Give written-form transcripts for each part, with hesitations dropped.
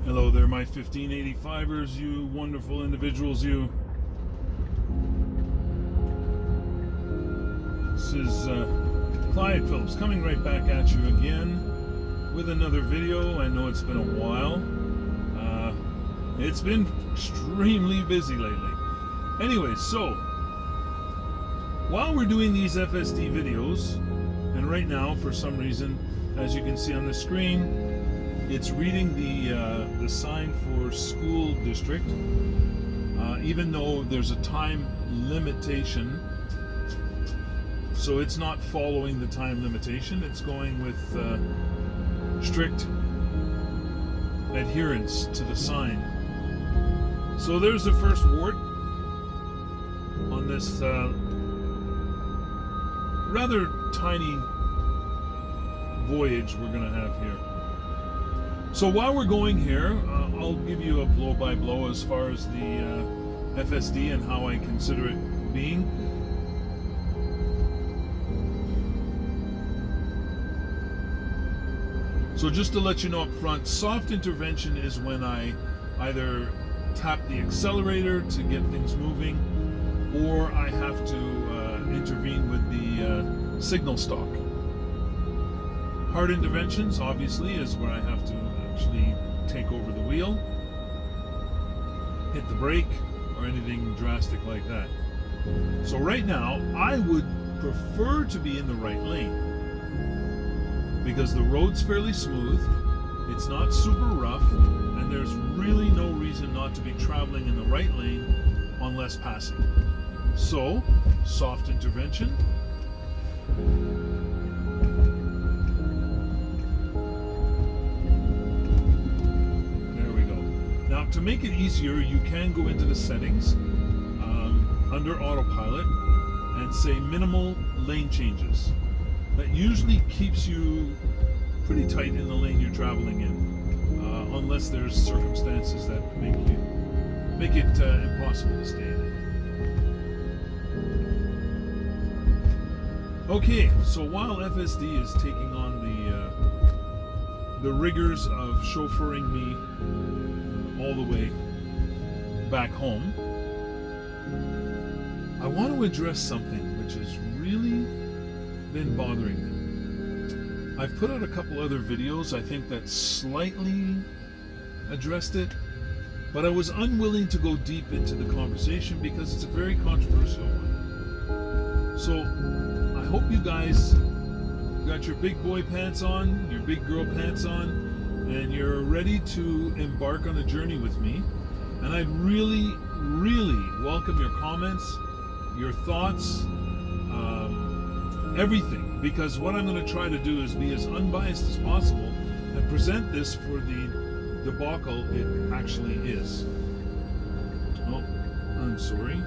Hello there, my 1585ers, you wonderful individuals, you. This is Clyde Phillips coming right back at you again with another video. I know it's been a while. It's been extremely busy lately. Anyway, so while we're doing these FSD videos, and right now for some reason, as you can see on the screen, it's reading the sign for school district, even though there's a time limitation. So it's not following the time limitation. It's going with strict adherence to the sign. So there's the first wart on this rather tiny voyage we're going to have here. So while we're going here, I'll give you a blow-by-blow as far as the FSD and how I consider it being. So just to let you know up front, soft intervention is when I either tap the accelerator to get things moving, or I have to intervene with the signal stock. Hard interventions, obviously, is where I have to actually take over the wheel, hit the brake, or anything drastic like that. So right now, I would prefer to be in the right lane because the road's fairly smooth, it's not super rough, and there's really no reason not to be traveling in the right lane unless passing. So, soft intervention. There we go. Now, to make it easier, you can go into the settings under autopilot and say minimal lane changes. That usually keeps you pretty tight in the lane you're traveling in, unless there's circumstances that make it impossible to stay in it. Okay, so while FSD is taking on the rigors of chauffeuring me all the way back home, I want to address something which has really been bothering me. I've put out a couple other videos, I think, that slightly addressed it, but I was unwilling to go deep into the conversation because it's a very controversial one. So I hope you guys got your big boy pants on, your big girl pants on, and you're ready to embark on a journey with me. And I'd really, really welcome your comments, your thoughts, everything, because what I'm going to try to do is be as unbiased as possible and present this for the debacle it actually is. Oh, I'm sorry.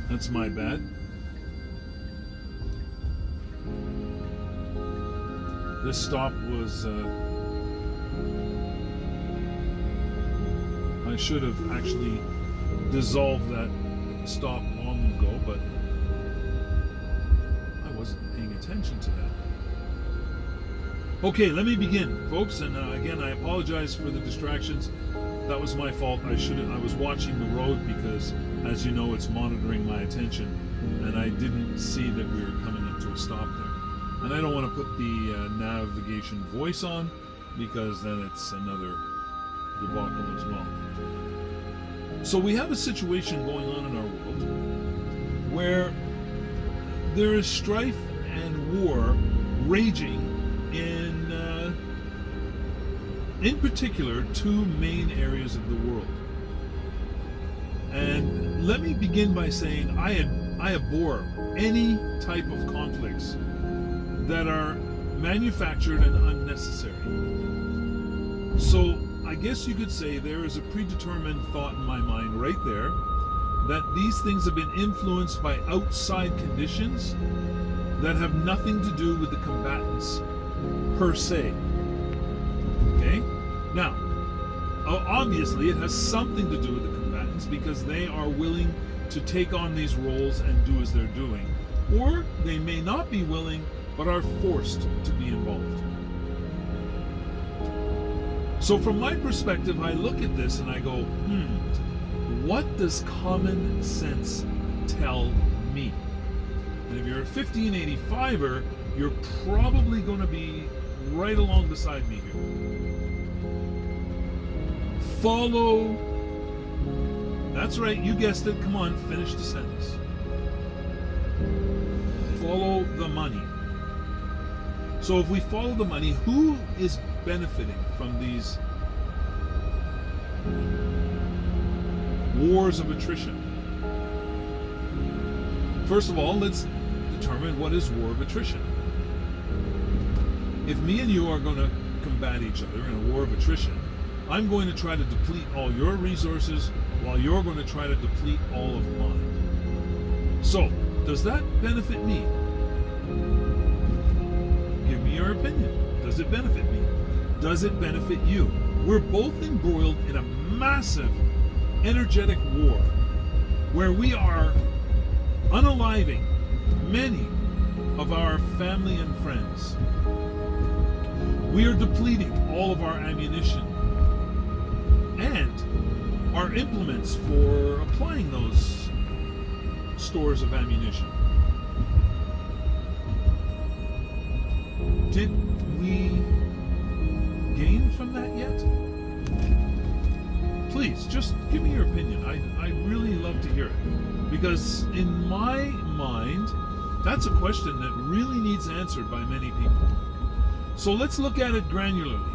That's my bad. This stop was... I should have actually dissolved that stop long ago, but wasn't paying attention to that. Okay, let me begin, folks, and again, I apologize for the distractions. That was my fault. I was watching the road because, as you know, it's monitoring my attention, and I didn't see that we were coming up to a stop there. And I don't want to put the navigation voice on because then it's another debacle as well. So we have a situation going on in our world where there is strife and war raging in particular, two main areas of the world. And let me begin by saying I abhor any type of conflicts that are manufactured and unnecessary. So I guess you could say there is a predetermined thought in my mind right there that these things have been influenced by outside conditions that have nothing to do with the combatants per se. Okay? Now, obviously it has something to do with the combatants because they are willing to take on these roles and do as they're doing. Or they may not be willing, but are forced to be involved. So from my perspective, I look at this and I go, what does common sense tell me? And if you're a 1585er, you're probably going to be right along beside me here. Follow, that's right, you guessed it, come on, finish the sentence. Follow the money. So if we follow the money, who is benefiting from these wars of attrition? First of all, let's determine what is war of attrition. If me and you are going to combat each other in a war of attrition, I'm going to try to deplete all your resources while you're going to try to deplete all of mine. So, does that benefit me? Give me your opinion. Does it benefit me? Does it benefit you? We're both embroiled in a massive energetic war where we are unaliving many of our family and friends. We are depleting all of our ammunition and our implements for applying those stores of ammunition. Did we gain from that yet? Please, just give me your opinion. I'd really love to hear it. Because in my mind, that's a question that really needs answered by many people. So let's look at it granularly.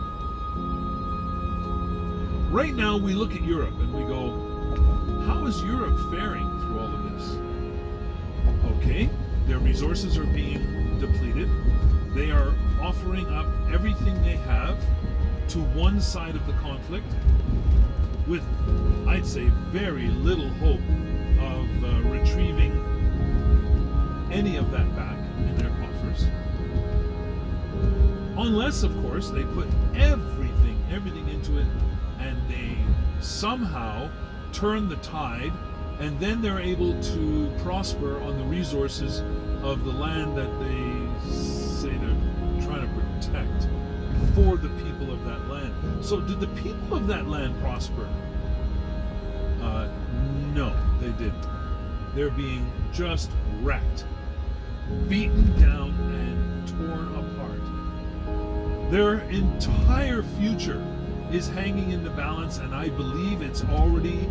Right now, we look at Europe and we go, how is Europe faring through all of this? Okay, their resources are being depleted. They are offering up everything they have to one side of the conflict with, I'd say, very little hope of retrieving any of that back in their coffers. Unless, of course, they put everything into it and they somehow turn the tide, and then they're able to prosper on the resources of the land that they say they're trying to protect for the people of that land. So did the people of that land prosper? No, they didn't. They're being just wrecked, beaten down, and torn apart. Their entire future is hanging in the balance, and I believe it's already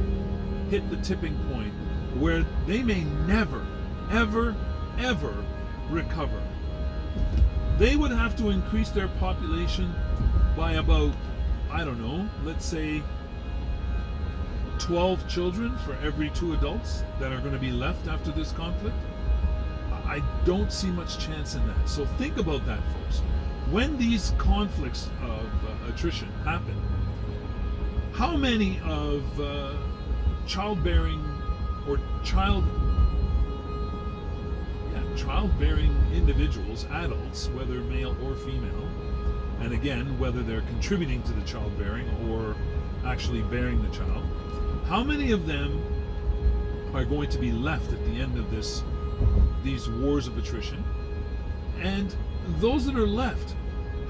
hit the tipping point where they may never, ever, ever recover. They would have to increase their population by about, I don't know, let's say 12 children for every 2 adults that are going to be left after this conflict. I don't see much chance in that. So think about that, folks. When these conflicts of attrition happen, how many of childbearing individuals, adults, whether male or female, and again, whether they're contributing to the childbearing or actually bearing the child, how many of them are going to be left at the end of these wars of attrition? And those that are left,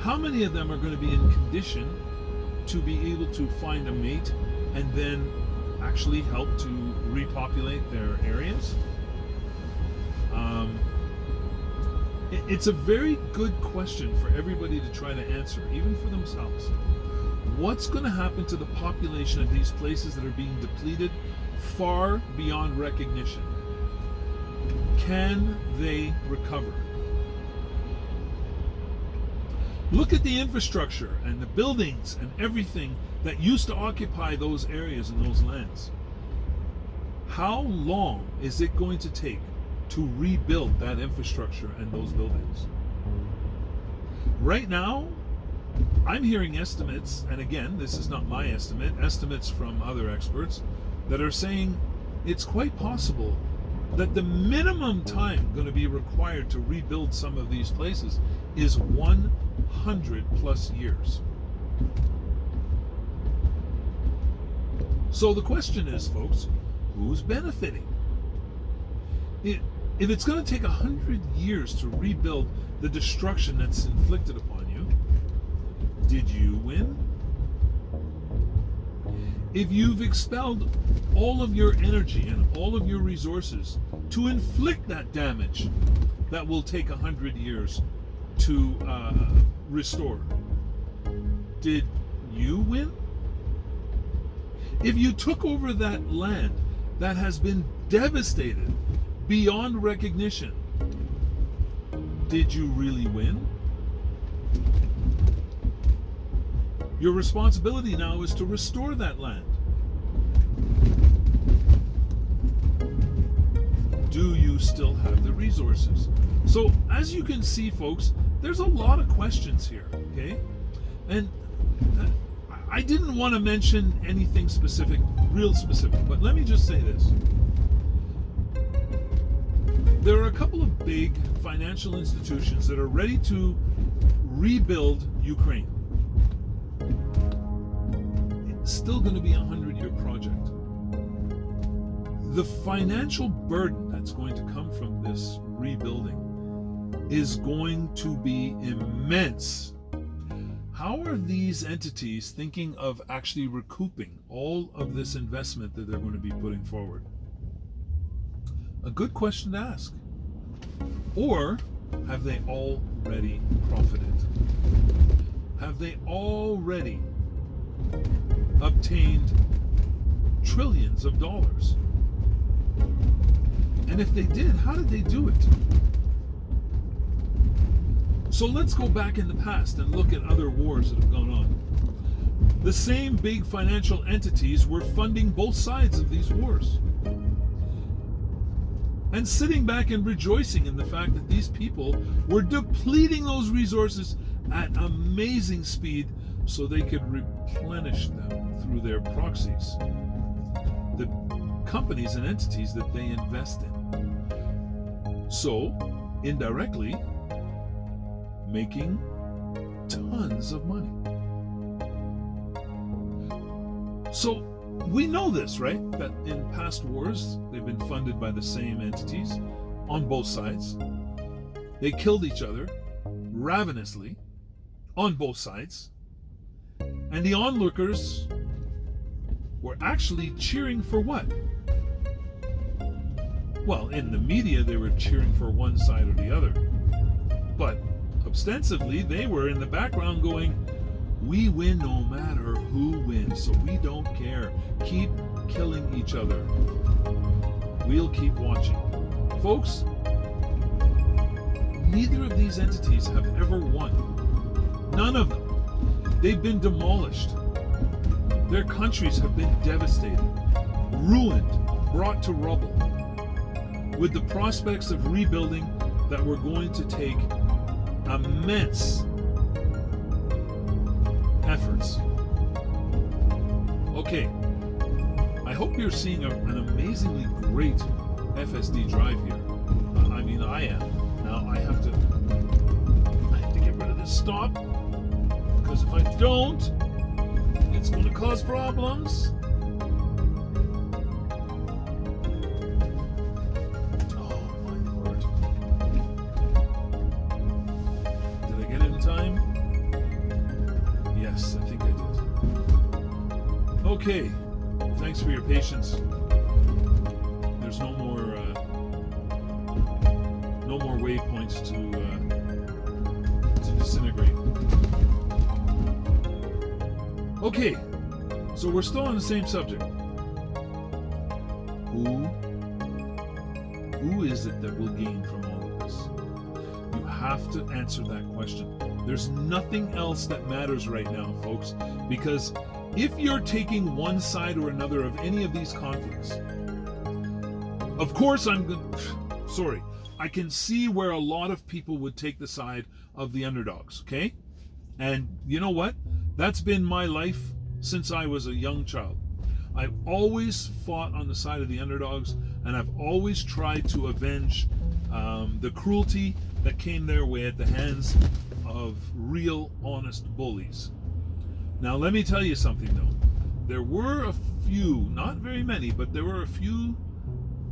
how many of them are going to be in condition to be able to find a mate and then actually help to repopulate their areas? It's a very good question for everybody to try to answer, even for themselves. What's going to happen to the population of these places that are being depleted far beyond recognition? Can they recover? Look at the infrastructure and the buildings and everything that used to occupy those areas and those lands. How long is it going to take to rebuild that infrastructure and those buildings? Right now, I'm hearing estimates, and again, this is not my estimate, estimates from other experts that are saying it's quite possible that the minimum time going to be required to rebuild some of these places is 100 plus years. So the question is, folks, who's benefiting? If it's going to take 100 years to rebuild the destruction that's inflicted upon you, did you win if you've expelled all of your energy and all of your resources to inflict that damage that will take 100 years to restore, did you win? If you took over that land that has been devastated beyond recognition, did you really win? Your responsibility now is to restore that land. Do you still have the resources? So, as you can see, folks, there's a lot of questions here, okay? And I didn't want to mention anything specific, real specific, but let me just say this. There are a couple of big financial institutions that are ready to rebuild Ukraine. It's still going to be a 100-year project. The financial burden that's going to come from this rebuilding is going to be immense. How are these entities thinking of actually recouping all of this investment that they're going to be putting forward? A good question to ask. Or have they already profited? Have they already obtained trillions of dollars? And if they did, how did they do it? So let's go back in the past and look at other wars that have gone on. The same big financial entities were funding both sides of these wars. And sitting back and rejoicing in the fact that these people were depleting those resources at amazing speed so they could replenish them through their proxies, the companies and entities that they invest in. So, indirectly, making tons of money. So, we know this, right? That in past wars, they've been funded by the same entities on both sides. They killed each other ravenously on both sides. And the onlookers were actually cheering for what? Well, in the media, they were cheering for one side or the other. But ostensibly, they were in the background going, we win no matter who wins, so we don't care. Keep killing each other. We'll keep watching. Folks, neither of these entities have ever won. None of them. They've been demolished. Their countries have been devastated, ruined, brought to rubble, with the prospects of rebuilding that were going to take immense efforts. Okay, I hope you're seeing an amazingly great FSD drive here. I mean, I am. Now I have to get rid of this stop, because if I don't, it's going to cause problems. Oh my Lord. Did I get it in time? Yes, I think I did. Okay, thanks for your patience. There's no more waypoints to disintegrate. Okay, so we're still on the same subject. Who is it that will gain from all of this? You have to answer that question. There's nothing else that matters right now, folks, because if you're taking one side or another of any of these conflicts, of course I can see where a lot of people would take the side of the underdogs, okay? And you know what? That's been my life since I was a young child. I've always fought on the side of the underdogs, and I've always tried to avenge the cruelty that came their way at the hands of real, honest bullies. Now, let me tell you something, though. There were a few, not very many, but there were a few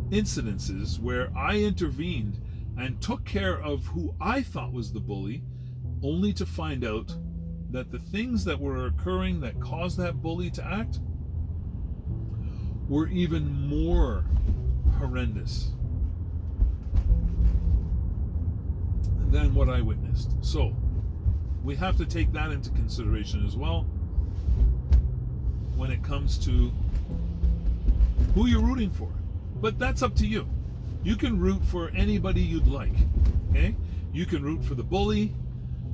incidences where I intervened and took care of who I thought was the bully, only to find out that the things that were occurring that caused that bully to act were even more horrendous than what I witnessed. So we have to take that into consideration as well when it comes to who you're rooting for. But that's up to you. You can root for anybody you'd like. Okay? You can root for the bully.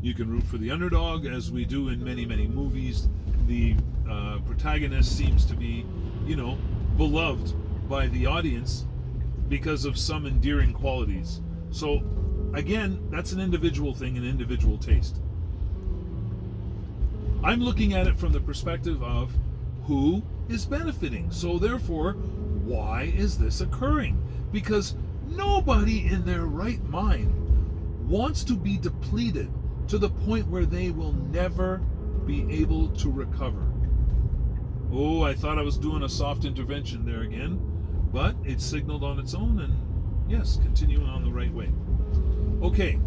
You can root for the underdog, as we do in many, many movies. The protagonist seems to be, beloved by the audience because of some endearing qualities. So, again, that's an individual thing, an individual taste. I'm looking at it from the perspective of who is benefiting. So, therefore, why is this occurring? Because nobody in their right mind wants to be depleted to the point where they will never be able to recover. Oh, I thought I was doing a soft intervention there again, but it signaled on its own, and yes, continuing on the right way. Okay,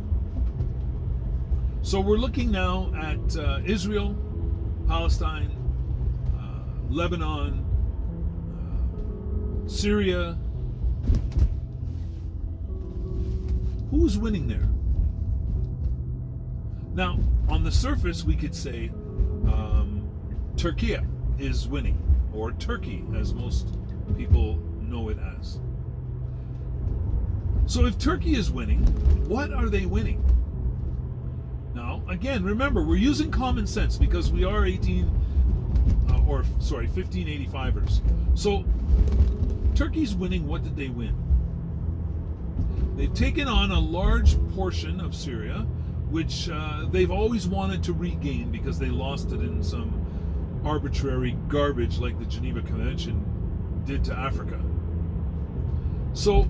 so we're looking now at Israel, Palestine, Lebanon, Syria. Who's winning there? Now, on the surface, we could say Turkey is winning, or Turkey, as most people know it as. So if Turkey is winning, what are they winning? Now, again, remember, we're using common sense because we are 1585ers. So Turkey's winning. What did they win? They've taken on a large portion of Syria, which they've always wanted to regain because they lost it in some arbitrary garbage like the Geneva Convention did to Africa. So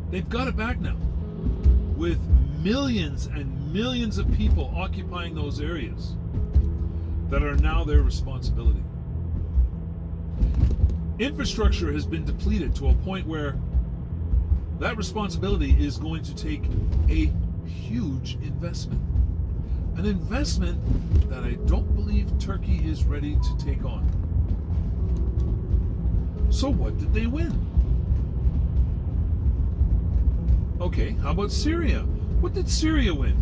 they've got it back now, with millions and millions of people occupying those areas that are now their responsibility. Infrastructure has been depleted to a point where that responsibility is going to take a huge investment. An investment that I don't believe Turkey is ready to take on. So what did they win? Okay, how about Syria? What did Syria win?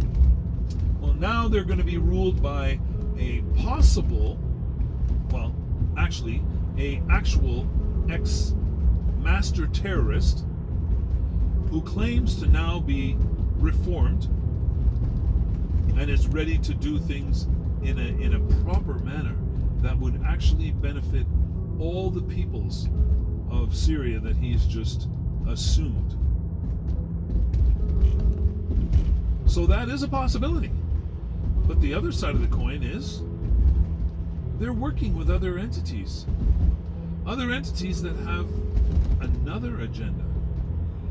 Well, now they're going to be ruled by a actual ex-master terrorist who claims to now be reformed and is ready to do things in a proper manner that would actually benefit all the peoples of Syria that he's just assumed. So that is a possibility. But the other side of the coin is they're working with other entities that have another agenda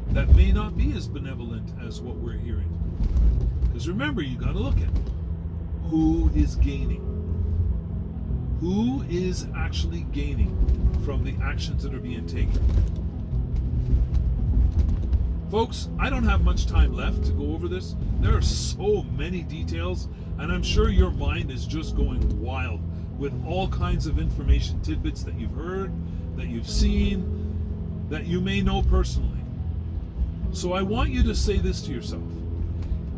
that may not be as benevolent as what we're hearing. Because remember, you got to look at who is gaining. Who is actually gaining from the actions that are being taken? Folks, I don't have much time left to go over this. There are so many details, and I'm sure your mind is just going wild with all kinds of information tidbits that you've heard, that you've seen, that you may know personally. So I want you to say this to yourself.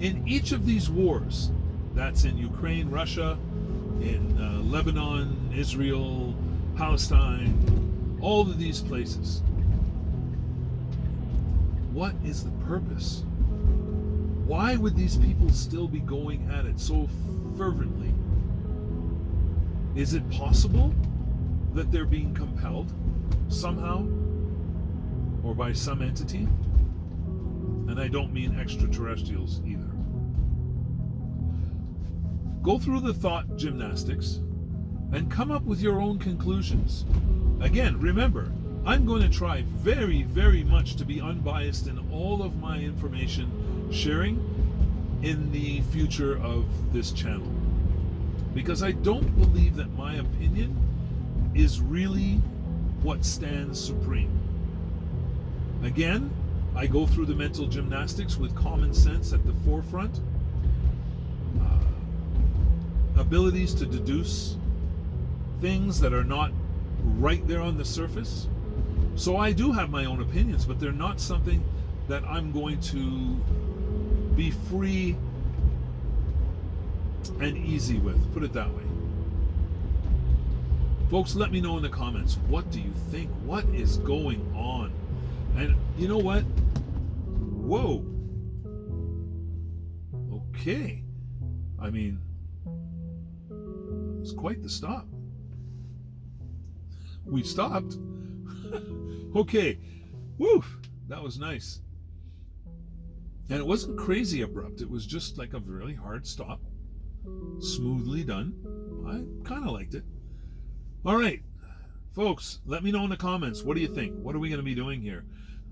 In each of these wars, that's in Ukraine, Russia, in Lebanon, Israel, Palestine, all of these places, what is the purpose? Why would these people still be going at it so fervently? Is it possible that they're being compelled somehow or by some entity? And I don't mean extraterrestrials either. Go through the thought gymnastics and come up with your own conclusions. Again, remember, I'm going to try very, very much to be unbiased in all of my information sharing in the future of this channel. Because I don't believe that my opinion is really what stands supreme. Again, I go through the mental gymnastics with common sense at the forefront. Abilities to deduce things that are not right there on the surface. So I do have my own opinions, but they're not something that I'm going to be free and easy with, put it that way. Folks, let me know in the comments, what do you think? What is going on? And you know what? Whoa. Okay. I mean, it's quite the stop. We stopped. Okay. Woo. That was nice. And it wasn't crazy abrupt. It was just like a really hard stop. Smoothly done. I kind of liked it. All right, folks, let me know in the comments. What do you think? What are we going to be doing here?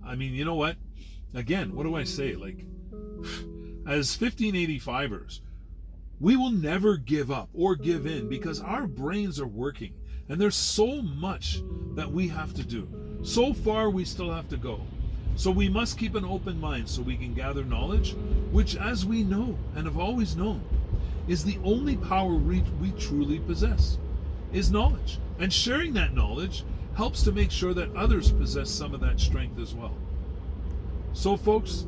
I mean, you know what? Again, what do I say? Like, as 1585ers, we will never give up or give in because our brains are working. And there's so much that we have to do. So far, we still have to go. So we must keep an open mind so we can gather knowledge, which, as we know and have always known, is the only power we truly possess. Is knowledge, and sharing that knowledge helps to make sure that others possess some of that strength as well. So folks,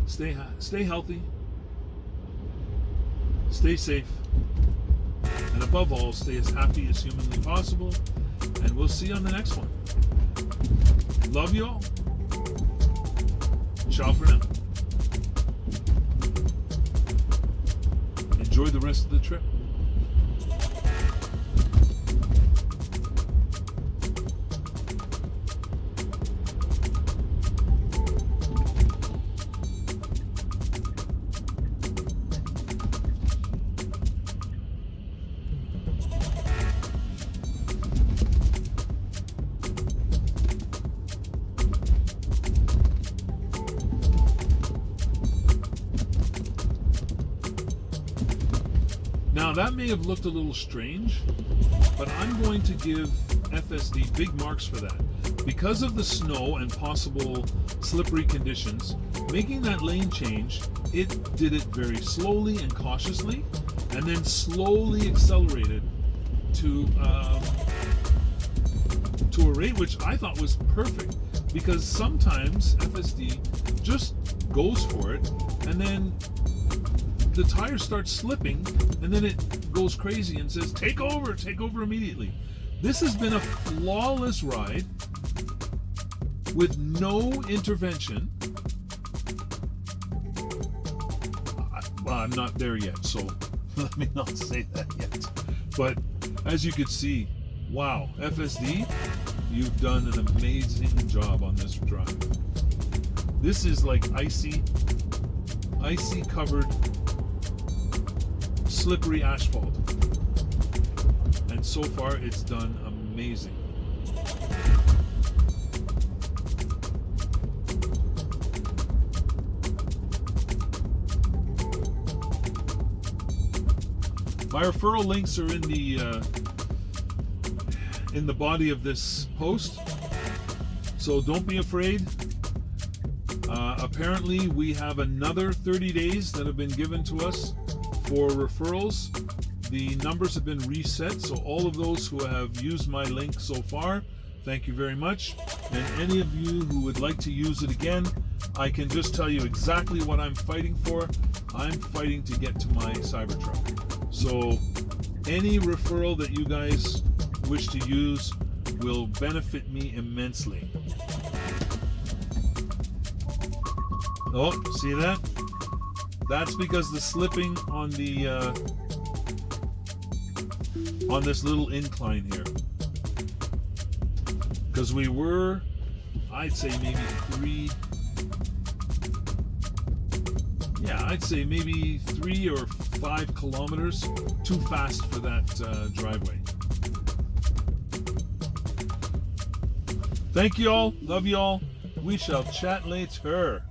stay healthy, stay safe, and above all, stay as happy as humanly possible, and we'll see you on the next one. Love you all. Ciao for now. Enjoy the rest of the trip. Now that may have looked a little strange, but I'm going to give FSD big marks for that. Because of the snow and possible slippery conditions, making that lane change, it did it very slowly and cautiously, and then slowly accelerated to a rate which I thought was perfect, because sometimes FSD just goes for it, and then the tire starts slipping, and then it goes crazy and says, take over immediately. This has been a flawless ride with no intervention. Well, I'm not there yet, so let me not say that yet. But as you can see, wow, FSD, you've done an amazing job on this drive. This is like icy covered slippery asphalt, and so far it's done amazing. My referral links are in the body of this post, so don't be afraid. Apparently we have another 30 days that have been given to us for referrals. The numbers have been reset, so all of those who have used my link so far, thank you very much. And any of you who would like to use it again, I can just tell you exactly what I'm fighting for. I'm fighting to get to my Cybertruck. So any referral that you guys wish to use will benefit me immensely. Oh, see that? That's because the slipping on the on this little incline here. Because we were, I'd say maybe maybe 3 or 5 kilometers too fast for that driveway. Thank you all. Love you all. We shall chat later.